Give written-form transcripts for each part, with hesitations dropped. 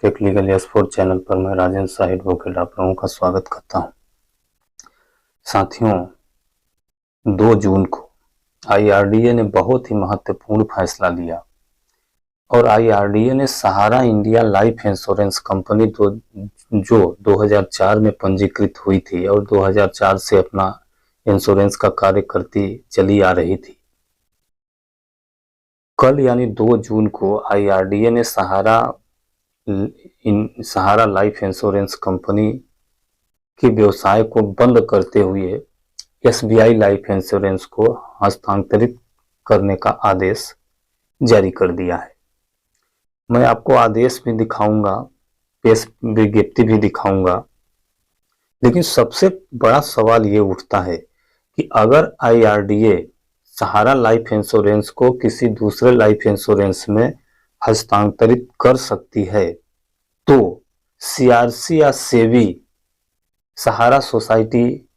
Technical sport channel पर मैं Rajendra Shah advocate आप लोगों का स्वागत करता हूं। साथियों, 2 जून को आईआरडीए ने बहुत ही महत्वपूर्ण फैसला लिया और आईआरडीए ने सहारा इंडिया लाइफ इंश्योरेंस कंपनी जो 2004 में पंजीकृत हुई थी और 2004 से अपना इंश्योरेंस का कार्य करती चली आ रही थी, कल यानी 2 जून को आईआरडीए ने सहारा लाइफ इंश्योरेंस कंपनी के व्यवसाय को बंद करते हुए एसबीआई लाइफ इंश्योरेंस को हस्तांतरित करने का आदेश जारी कर दिया है। मैं आपको आदेश भी दिखाऊंगा, प्रेस विज्ञप्ति भी दिखाऊंगा, लेकिन सबसे बड़ा सवाल ये उठता है कि अगर आईआरडीए सहारा लाइफ इंश्योरेंस को किसी दूसरे लाइफ इंश्योरेंस में हस्तांतरित कर सकती है तो सीआरसी या सेबी सहारा सोसाइटी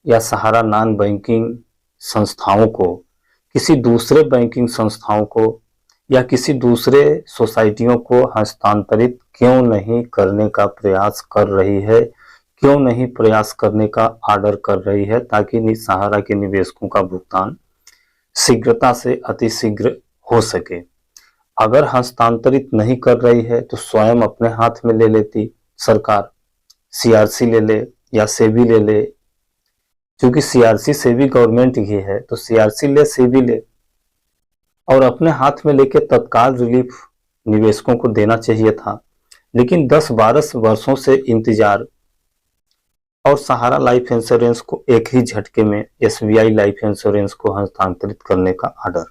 या सहारा नॉन बैंकिंग संस्थाओं को किसी दूसरे बैंकिंग संस्थाओं को या किसी दूसरे सोसाइटियों को हस्तांतरित क्यों नहीं करने का प्रयास कर रही है, क्यों नहीं प्रयास करने का आर्डर कर रही है, ताकि सहारा के निवेशकों का भुगतान शीघ्रता से अतिशीघ्र हो सके। अगर हस्तांतरित नहीं कर रही है तो स्वयं अपने हाथ में ले लेती सरकार, सीआरसी ले ले या सेबी ले ले, क्योंकि सीआरसी सेबी गवर्नमेंट की है तो सीआरसी ले सेबी ले और अपने हाथ में लेके तत्काल रिलीफ निवेशकों को देना चाहिए था। लेकिन 10-12 वर्षों से इंतजार और सहारा लाइफ इंश्योरेंस को एक ही झटके में एसबीआई लाइफ इंश्योरेंस को हस्तांतरित करने का आर्डर,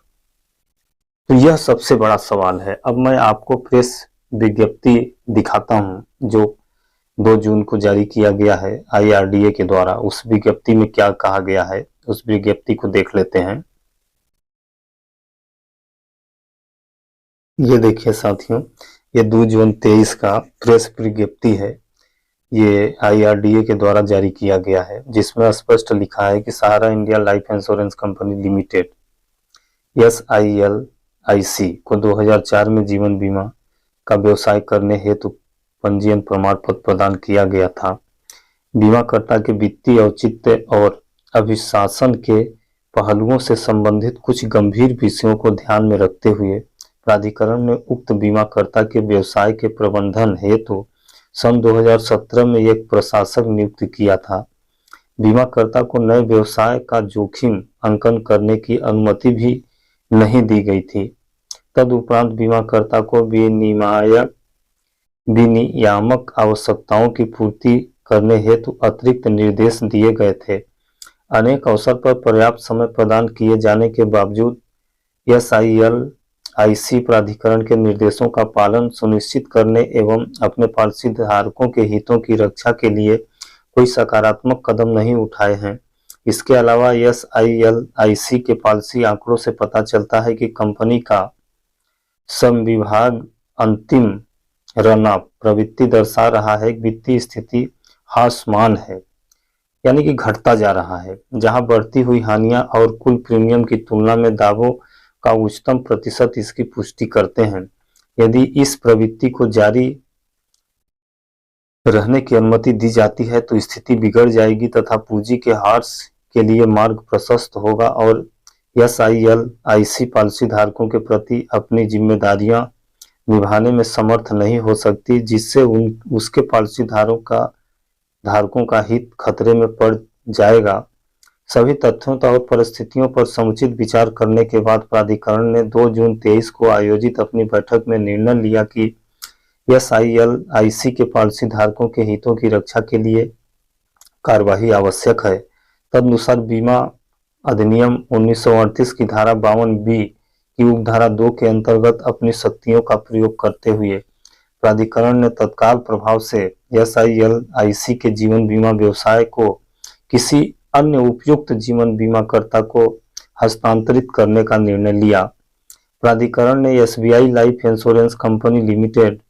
तो यह सबसे बड़ा सवाल है। अब मैं आपको प्रेस विज्ञप्ति दिखाता हूं जो 2 जून को जारी किया गया है आईआरडीए के द्वारा। उस विज्ञप्ति में क्या कहा गया है, उस विज्ञप्ति को देख लेते हैं। ये देखिए साथियों, ये 2 जून 23 का प्रेस विज्ञप्ति है। ये आईआरडीए के द्वारा जारी किया गया है, जिसमें स्पष्ट लिखा है कि Sahara India life insurance company limited SILIC को 2004 में जीवन बीमा का व्यवसाय करने हेतु पंजीयन प्रमाण पत्र प्रदान किया गया था। बीमाकर्ता के वित्तीय औचित्य और अभिशासन के पहलुओं से संबंधित कुछ गंभीर विषयों को ध्यान में रखते हुए प्राधिकरण ने उक्त बीमाकर्ता के व्यवसाय के प्रबंधन हेतु सन 2017 में एक प्रशासक नियुक्त किया था। बीमाकर्ता को नए व्यवसाय का जोखिम अंकन करने की अनुमति भी नहीं दी गई थी। तदुपरांत बीमाकर्ता को विनियामक आवश्यकताओं की पूर्ति करने हेतु अतिरिक्त निर्देश दिए गए थे। अनेक अवसर पर पर्याप्त समय प्रदान किए जाने के बावजूद SILIC प्राधिकरण के निर्देशों का पालन सुनिश्चित करने एवं अपने पॉलिसी धारकों के हितों की रक्षा के लिए कोई सकारात्मक कदम नहीं उठाए हैं। इसके अलावा SILIC के पॉलिसी आंकड़ों से पता चलता है कि कंपनी का समविभाग अंतिम रन-अप प्रवृत्ति दर्शा रहा है। वित्तीय स्थिति हास्यमान है, यानी कि घटता जा रहा है, जहां बढ़ती हुई हानियां और कुल प्रीमियम की तुलना में दावों का उच्चतम प्रतिशत इसकी पुष्टि करते हैं। यदि इस प्रवृत्ति को जारी रहने की अनुमति दी जाती है तो स्थिति बिगड़ जाएगी तथा पूंजी के ह्रास के लिए मार्ग प्रशस्त होगा और SILIC पॉलिसी धारकों के प्रति अपनी जिम्मेदारियां निभाने में समर्थ नहीं हो सकती, जिससे उसके पॉलिसी धारकों का हित खतरे में पड़ जाएगा। सभी तथ्यों और परिस्थितियों पर समुचित विचार करने के बाद प्राधिकरण ने 2 जून 23 को आयोजित अपनी बैठक में निर्णय लिया कि SILIC के पॉलिसी धारकों के हितों की रक्षा के लिए कार्यवाही आवश्यक है। तदनुसार बीमा अधिनियम 1938 की धारा 52B की उपधारा 2 के अंतर्गत अपनी शक्तियों का प्रयोग करते हुए प्राधिकरण ने तत्काल प्रभाव से SILIC के जीवन बीमा व्यवसाय को किसी अन्य उपयुक्त जीवन बीमाकर्ता को हस्तांतरित करने का निर्णय लिया। प्राधिकरण ने SBI life insurance company limited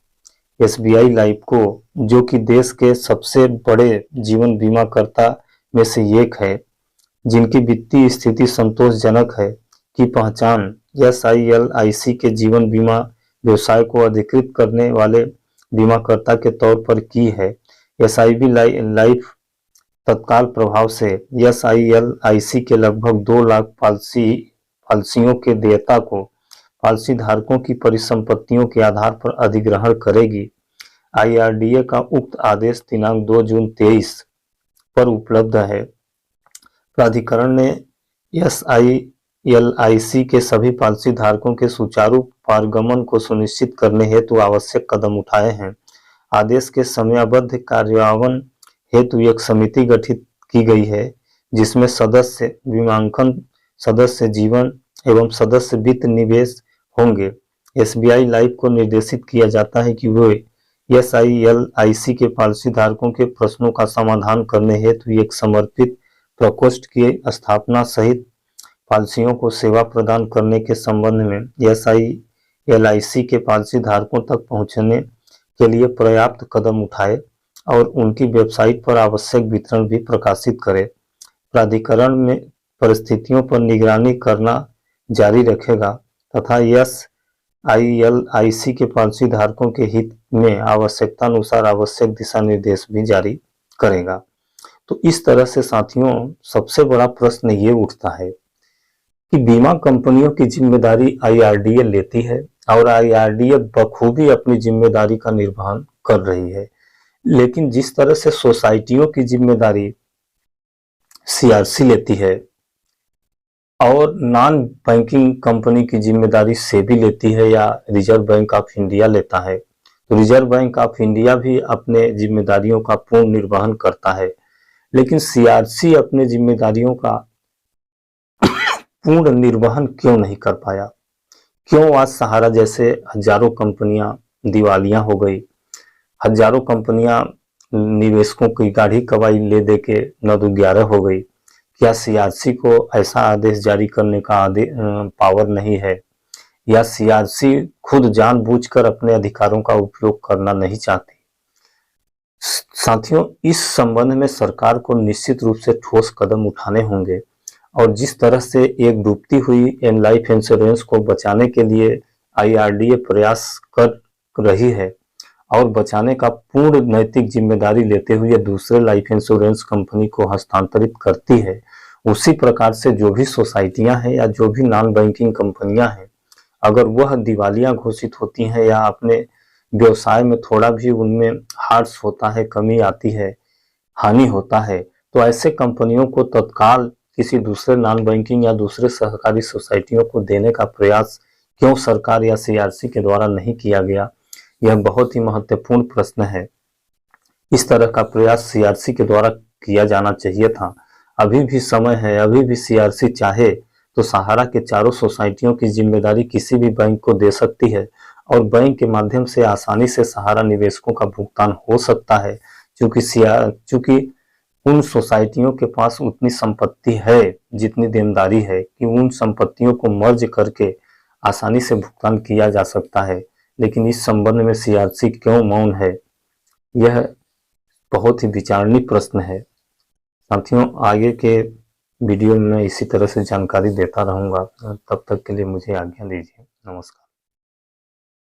SBI life को, जो कि देश के सबसे बड़े जीवन बीमाकर्ता में से एक है, जिनकी वित्तीय स्थिति संतोषजनक है, की पहचान SILIC के जीवन बीमा व्यवसाय को अधिकृत करने वाले बीमाकर्ता के तौर पर की है। SIB लाइफ तत्काल प्रभाव से SILIC के लगभग 2 लाख पॉलिसियों के देयता को पॉलिसी धारकों की परिसंपत्तियों के आधार पर अधिग्रहण करेगी। IRDA का उक्त आदेश दिनांक 2 जून 23 पर उपलब्ध है। प्राधिकरण ने SILIC के सभी पॉलिसी धारकों के सुचारू पारगमन को सुनिश्चित करने हेतु आवश्यक कदम उठाए हैं। आदेश के समयाबद्ध कार्यान्वयन हेतु एक समिति गठित की गई है, जिसमें सदस्य बीमांकन, सदस्य जीवन एवं सदस्य वित्त निवेश होंगे। SBI लाइफ को निर्देशित किया जाता है कि वे SILIC के पॉलिसी धारकों के प्रश्नों का समाधान करने हेतु एक समर्पित प्रकोष्ठ की स्थापना सहित पॉलिसियों को सेवा प्रदान करने के संबंध में SILIC के पॉलिसी धारकों तक पहुंचने के लिए पर्याप्त कदम उठाए और उनकी वेबसाइट पर आवश्यक वितरण भी प्रकाशित करे। प्राधिकरण में परिस्थितियों पर निगरानी करना जारी रखेगा तथा SILIC के पॉलिसी धारकों के हित में आवश्यकता अनुसार आवश्यक दिशा निर्देश भी जारी करेगा। तो इस तरह से साथियों, सबसे बड़ा प्रश्न ये उठता है कि बीमा कंपनियों की जिम्मेदारी IRDA लेती है और IRDA बखूबी अपनी जिम्मेदारी का निर्वहन कर रही है, लेकिन जिस तरह से सोसाइटियों की जिम्मेदारी CRC लेती है और नॉन बैंकिंग कंपनी की जिम्मेदारी SEBI लेती है या रिजर्व बैंक ऑफ इंडिया लेता है, तो रिजर्व बैंक ऑफ इंडिया भी अपने जिम्मेदारियों का पूर्ण निर्वहन करता है, लेकिन CRC अपने जिम्मेदारियों का पूर्ण निर्वहन क्यों नहीं कर पाया? क्यों आज सहारा जैसे हजारों कंपनियां दिवालिया हो गई, हजारों कंपनियां निवेशकों की गाढ़ी कमाई ले दे के 9-11 हो गई? क्या CRC को ऐसा आदेश जारी करने का पावर नहीं है, या CRC खुद जानबूझकर अपने अधिकारों का उपयोग करना नहीं चाहती? साथियों, इस संबंध में सरकार को निश्चित रूप से ठोस कदम उठाने होंगे और जिस तरह से एक डूबती हुई लाइफ इंश्योरेंस को बचाने के लिए IRDA प्रयास कर रही है और बचाने का पूर्ण नैतिक जिम्मेदारी लेते हुए दूसरे लाइफ इंश्योरेंस कंपनी को हस्तांतरित करती है, उसी प्रकार से जो भी सोसाइटियां हैं या जो भी नॉन बैंकिंग कंपनियां हैं, अगर वह दिवालिया घोषित होती हैं या अपने व्यवसाय में थोड़ा भी उनमें हार्स होता है, कमी आती है, हानि होता है, तो ऐसे कंपनियों को तत्काल किसी दूसरे नॉन बैंकिंग या दूसरे सहकारी सोसाइटियों को देने का प्रयास क्यों सरकार या CRC के द्वारा नहीं किया गया? यह बहुत ही महत्वपूर्ण प्रश्न है। इस तरह का प्रयास CRC के द्वारा किया जाना चाहिए था। अभी भी समय है, अभी भी CRC चाहे तो सहारा के चारों सोसाइटियों की जिम्मेदारी किसी भी बैंक को दे सकती है और बैंक के माध्यम से आसानी से सहारा निवेशकों का भुगतान हो सकता है, चूंकि उन सोसाइटियों के पास उतनी संपत्ति है जितनी देनदारी है कि उन संपत्तियों को मर्ज करके आसानी से भुगतान किया जा सकता है। लेकिन इस संबंध में CRC क्यों मौन है, यह बहुत ही विचारणीय प्रश्न है। साथियों, आगे के वीडियो में मैं इसी तरह से जानकारी देता रहूंगा। तब तक के लिए मुझे आज्ञा दीजिए। नमस्कार।